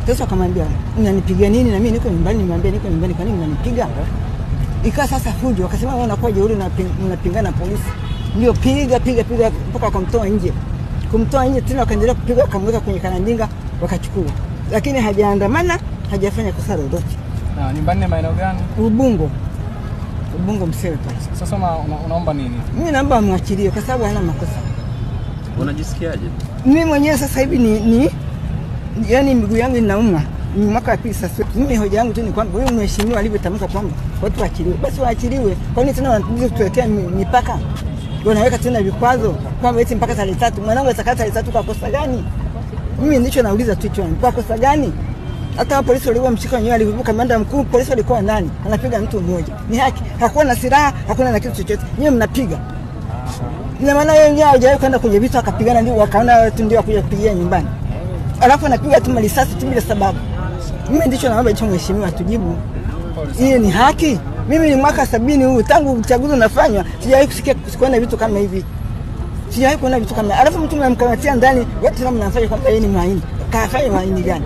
Sasa akamwambia, "Unanipiga nini na mimi niko nyumbani?" Nimwambia, "Niko nyumbani, kwa nini unanipiga?" Ikawa sasa fujo, wakasema wewe unakuwa jeuri na unapingana na polisi. Ndio piga mpaka kumtoa nje. Kumtoa nje tena wakaendelea kupiga, wakamweka kwenye kanandinga wakachukua. Lakini hajaandamana, hajafanya kosa lolote. Na nyumbani ni maeneo gani? Ubungo Msewe. Sasa unaomba nini? Mimi naomba mwachilie kwa sababu hana makosa. Unajisikiaje? Mimi mwenyewe sasa hivi yani miguu yangu inauma. Ni mwaka wa pili sasa. Mimi hoja yangu tu ni kwamba huyu mheshimiwa alivyotamka kwamba watu waachiliwe. Basi waachiliwe. Kwa nini tena wanakuja kutuwekea mipaka? Wanaweka tena vikwazo kwamba eti mpaka tarehe 3. Mwanangu atakaa tarehe 3 kwa kosa gani? Mimi ndicho nauliza tu hicho. Kwa kosa gani? Hata polisi walikuwa mshika wenyewe, alivuka kamanda mkuu, polisi alikuwa nani? Anapiga mtu mmoja. Ni haki. Hakuwa na silaha, hakuna na kitu chochote. Nyewe mnapiga. Ina maana yeye wenyewe hajawahi kwenda kwenye vita akapigana, ndio wakaona watu ndio wakuja kupigia nyumbani. Alafu anapiga tu risasi tu bila sababu. Mimi ndicho naomba hicho mheshimiwa tujibu. Hii ni haki? Mimi ni mwaka 70 huu tangu uchaguzi unafanywa, sijawahi kusikia kuona vitu kama hivi. Sijawahi kuona vitu kama. Alafu mtu mnamkamatia ndani, wote mnamfanya kwamba yeye ni maini. Kafanya maini gani?